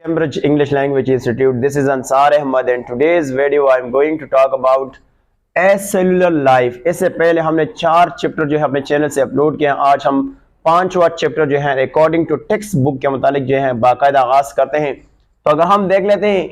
Cambridge English Language Institute. This is Ansar Ahmad and today's video I am going to talk about acellular life. इससे पहले हमने 4 chapter जो है अपने channel से अपलोड किए हैं। आज हम 5वां चैप्टर जो है अकॉर्डिंग टू टेक्स्ट बुक के मुतालिक जो है बाकायदा आगाज करते हैं। तो अगर हम देख लेते हैं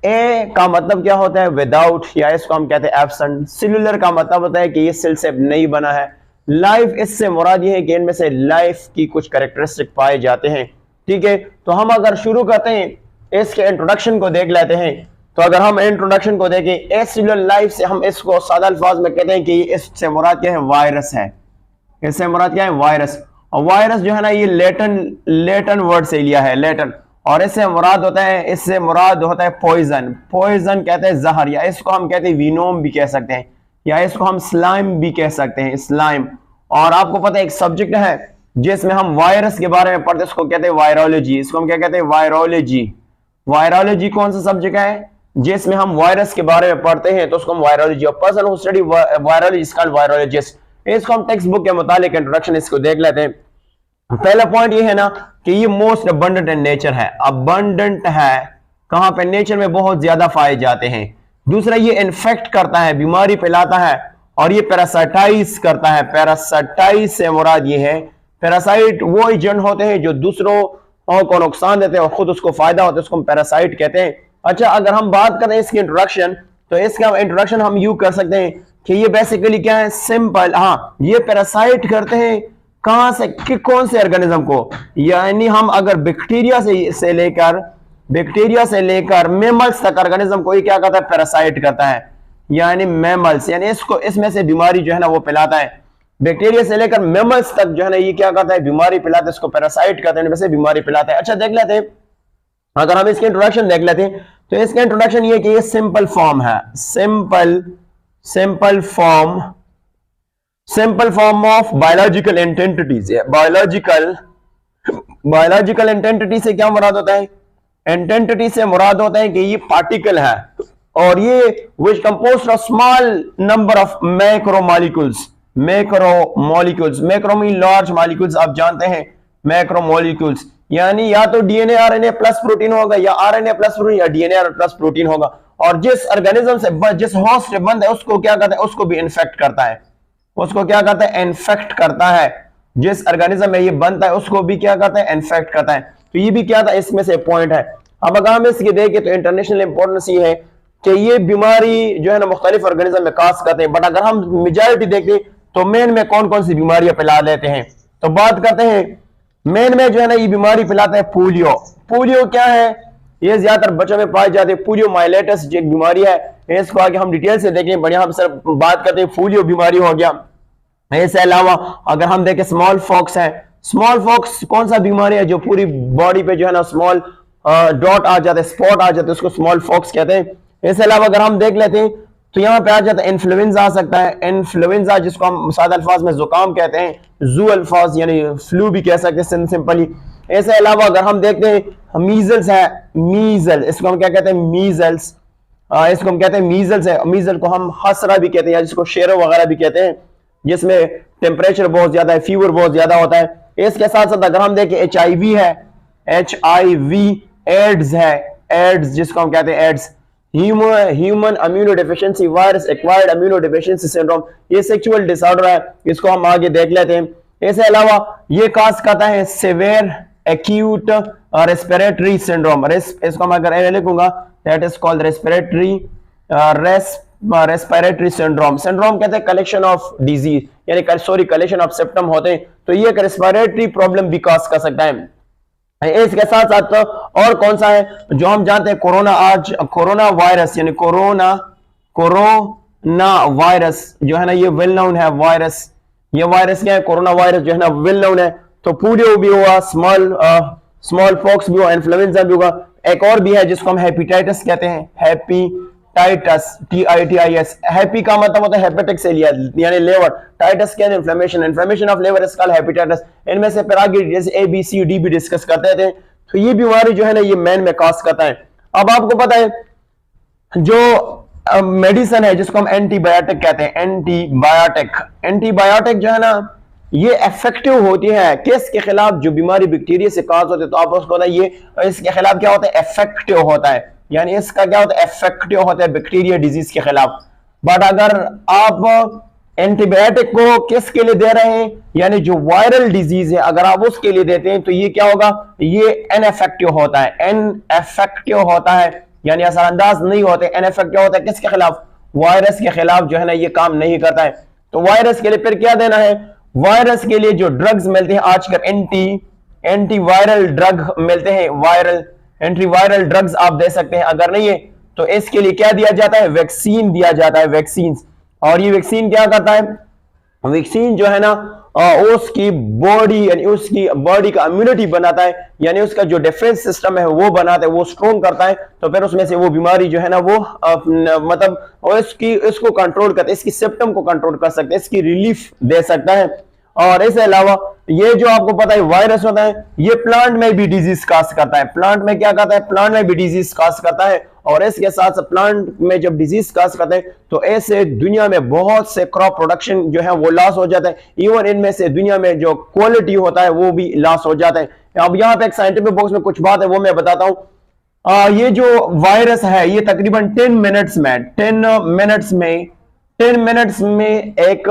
ए का मतलब क्या होता है विदाउट, या इसको हम कहते हैं एब्सेंट। सेलुलर का मतलब होता है कि ये सेल से नहीं बना है। लाइफ, इससे मुराद ये है कि इनमें से लाइफ की कुछ कैरेक्टरिस्टिक पाए जाते हैं। ठीक है, तो हम अगर शुरू करते हैं इसके इंट्रोडक्शन को देख लेते हैं। तो अगर हम इंट्रोडक्शन को देखें एसेलुलर लाइफ से हम इसको सादा अल्फाज में कहते हैं कि इससे मुराद क्या है वायरस है। इससे मुराद क्या है वायरस। और वायरस जो है ना ये लेटन वर्ड से लिया है, लेटन। और इससे मुराद होता है पॉइजन। पॉइजन कहते हैं जहर, या इसको हम कहते हैं विनोम भी कह सकते हैं, या इसको हम स्लाइम भी कह सकते हैं, स्लाइम। और आपको पता है एक सब्जेक्ट है जिसमें हम वायरस के बारे में पढ़ते हैं, उसको कहते हैं वायरोलॉजी। इसको हम क्या कहते हैं वायरोलॉजी। वायरोलॉजी कौन सा सब्जेक्ट है जिसमें हम वायरस के बारे में पढ़ते हैं, तो उसको हम वायरोलॉजी। और person who study virology is called virologist. इसको हम टेक्स्ट बुक के मुतालिक इंट्रोडक्शन इसको देख लेते हैं। पहला पॉइंट ये है ना कि ये मोस्ट अबंडेंट इन नेचर है। अबंडेंट है कहां पे? नेचर में बहुत ज्यादा पाए जाते हैं। दूसरा, ये इन्फेक्ट करता है, बीमारी फैलाता है। और ये पैरासाइटाइज करता है। पैरासाइटाइज से मुराद ये है, पैरासाइट वो एजेंट होते हैं जो दूसरों को नुकसान देते हैं और खुद उसको फायदा होता है, उसको हम पैरासाइट कहते हैं। अच्छा, अगर हम बात करें इसकी इंट्रोडक्शन, तो इसका इंट्रोडक्शन हम यूज कर सकते हैं कि ये बेसिकली क्या है, सिंपल। हाँ, ये पैरासाइट करते हैं कहां से, कि कौन से ऑर्गेनिज्म को, यानी हम अगर बैक्टीरिया से लेकर मेमल्स तक ऑर्गेनिज्म को ये क्या करता है, पैरासाइट करता है, यानी मेमल्स, यानी इसको इसमें से बीमारी जो है ना वो फैलाता है। बैक्टीरिया से लेकर मेमल्स तक जो है ना ये क्या करता है, बीमारी फैलाता है, इसको पैरासाइट कहते हैं, वैसे बीमारी फैलाता है। अच्छा, देख लेते हैं, अगर हम इसके इंट्रोडक्शन देख लेते हैं तो इसका इंट्रोडक्शन ये कि ये सिंपल फॉर्म है, simple form of biological entities. Biological entity से क्या मुराद होता है? एंटिटी से मुराद होता है कि ये पार्टिकल है और ये which composed of small number of macromolecules. Macro mean large molecules, आप जानते हैं मैक्रोमोलिक्यूल्स, यानी या तो डीएनए आरएनए प्लस प्रोटीन होगा, या आरएनए प्लस प्रोटीन, या डीएनए प्लस प्रोटीन होगा। और जिस ऑर्गेनिज्म से जिस होस्ट से बंद है उसको क्या करता है, उसको भी इन्फेक्ट करता है। उसको क्या करता है, इन्फेक्ट करता है। जिस ऑर्गेनिज्म में ये बनता है उसको भी क्या करता है, इन्फेक्ट करता है। तो ये भी क्या था, इसमें से पॉइंट है। अब अगर हम इसकी देखें तो इंटरनेशनल इंपॉर्टेंस ये है कि ये बीमारी जो है ना मुख्तलिफ ऑर्गेनिज्म में काज करते हैं। बट अगर हम मेजॉरिटी देखें तो मेन में कौन कौन सी बीमारियां फैला लेते हैं, तो बात करते हैं मेन में जो है ना ये बीमारी फैलाता है पोलियो। पोलियो क्या है, ये ज्यादातर बच्चों में पाई जाती है। पोलियो माइलेटस जो एक बीमारी है, इसको आगे हम डिटेल से देखें, बढ़िया हम सर बात करते हैं पोलियो बीमारी हो गया। इसके अलावा अगर हम देखें स्मॉल फॉक्स है। स्मॉल फॉक्स कौन सा बीमारी है जो पूरी बॉडी पे जो है ना स्मॉल डॉट आ जाते हैं, स्पॉट आ जाते हैं, उसको स्मॉल फॉक्स कहते हैं। इसके अलावा अगर हम देख लेते हैं तो यहाँ पे आ जाता है इन्फ्लुएंजा आ सकता है। इन्फ्लुएंजा जिसको हम सादा अल्फाज में जुकाम कहते हैं, जू अल्फाज यानी फ्लू भी कह सकते हैं सिंपली। इसके अलावा अगर हम देखते हैं मीजल्स है, मीजल, इसको हम क्या कहते हैं, मीजल्स, इसको हम कहते हैं मीजल्स है। मीजल को हम हसरा भी कहते हैं, या जिसको शेरो वगैरह भी कहते हैं, जिसमें टेम्परेचर बहुत ज्यादा है, फीवर बहुत ज्यादा होता है। इसके साथ साथ अगर हम देखें HIV है, HIV, एड्स है, एड्स जिसको हम कहते हैं AIDS, human immunodeficiency virus acquired immunodeficiency syndrome, ये सेक्सुअल डिसऑर्डर है, इसको हम आगे देख लेते हैं। इसके अलावा ये काज करता है सिवियर एक्यूट रेस्पिरेटरी सिंड्रोम। इसको हम अगर लिखूंगा that is called respiratory syndrome. Syndrome कहते हैं कलेक्शन ऑफ डिजीज, यानी कलेक्शन ऑफ सिम्पटम होते हैं। तो ये एक रेस्पिरेटरी प्रॉब्लम भी काज कर सकता है। इसके साथ साथ और कौन सा है जो हम जानते हैं, कोरोना वायरस, यानी कोरोना वायरस जो है ना ये वेल नोन है वायरस। ये वायरस क्या है, कोरोना वायरस जो है ना वेल नोन है। तो पोलियो भी हुआ, स्मॉल पॉक्स भी हुआ, इन्फ्लुएंजा भी होगा। एक और भी है जिसको हम हेपेटाइटिस कहते हैं, हेपेटाइटिस, TITIS। हैप्पी का मतलब होता है हेपेटिक से लिया, यानी लेवर। टाइटस क्या है, inflammation of liver is called hepatitis. इनमें से फिर आगे जैसे ABCD भी डिस्कस करते थे। तो ये बीमारी जो है ना ये मैन में काज करता है। अब आपको पता है जो मेडिसिन है जिसको हम एंटीबायोटिक कहते हैं, एंटीबायोटिक जो है ना ये इफेक्टिव होती है किसके खिलाफ? जो बीमारी बैक्टीरिया से काज होती है, तो आप उसको बताइए इसके खिलाफ क्या होता है? इफेक्टिव होता है, यानी इसका क्या होता है? इफेक्टिव होता है बैक्टीरिया डिजीज के खिलाफ। बट अगर आप एंटीबायोटिक को किसके लिए दे रहे हैं, यानी जो वायरल डिजीज है अगर आप उसके लिए देते हैं, तो ये क्या होगा? ये इनइफेक्टिव होता है, इनइफेक्टिव होता है, यानी असरअंदाज नहीं होते। इनइफेक्टिव होता है किसके खिलाफ? वायरस के खिलाफ जो है ना ये काम नहीं करता है। तो वायरस के लिए फिर क्या देना है? वायरस के लिए जो ड्रग्स मिलते हैं आजकल, एंटीवायरल ड्रग मिलते हैं, वायरल एंटीवायरल ड्रग्स आप दे सकते हैं। अगर नहीं है तो इसके लिए क्या दिया जाता है? वैक्सीन दिया जाता है, वैक्सीन। और ये वैक्सीन क्या करता है? वैक्सीन जो है ना उसकी बॉडी, यानी उसकी बॉडी का इम्यूनिटी बनाता है, यानी उसका जो डिफेंस सिस्टम है वो बनाता है, वो स्ट्रॉन्ग करता है। तो फिर उसमें से वो बीमारी जो है ना वो मतलब इसको कंट्रोल करता है, इसकी सिम्टम को कंट्रोल कर सकता है, इसकी रिलीफ दे सकता है। और इसके अलावा ये जो आपको पता है वायरस होता है, ये प्लांट में भी डिजीज काज करता है। प्लांट में क्या करता है? प्लांट में भी डिजीज काज करता है। और इसके साथ साथ प्लांट में जब डिजीज काज करते हैं तो ऐसे दुनिया में बहुत से क्रॉप प्रोडक्शन जो है वो लॉस हो जाता है। इवन इनमें से दुनिया में जो क्वालिटी होता है वो भी लॉस हो जाता है। अब यहाँ पे एक साइंटिफिक बॉक्स में कुछ बात है वो मैं बताता हूं। ये जो वायरस है ये तकरीबन 10 मिनट्स में एक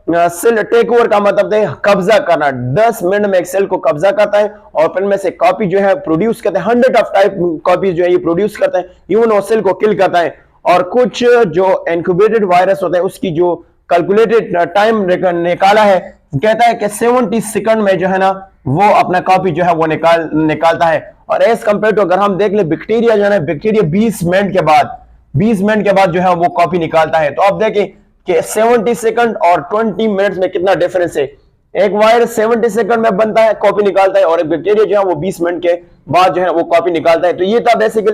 सेल टेक ओवर का मतलब है कब्जा करना। 10 मिनट में एक सेल को कब्जा करता है और फिर में से कॉपी जो है प्रोड्यूस करता है। 100 ऑफ टाइप कॉपीज जो है ये प्रोड्यूस करता है, इवन वो सेल को किल करता है। और कुछ जो इंक्यूबेटेड वायरस होता है उसकी जो कैलकुलेटेड टाइम निकाला है, कहता है कि 70 सेकंड में जो है ना वो अपना कॉपी जो है वो निकालता है। और एज कंपेयर टू अगर हम देख ले बैक्टीरिया जो है ना, बैक्टीरिया 20 मिनट के बाद जो है वो कॉपी निकालता है। तो आप देखें कि 70 सेकंड और 20 मिनट्स में कितना डिफरेंस है। एक वायरस 70 सेकंड में बनता है, कॉपी निकालता है, और एक बैक्टीरिया जो है वो 20 मिनट के बाद जो है वो कॉपी निकालता है। तो ये था बेसिकली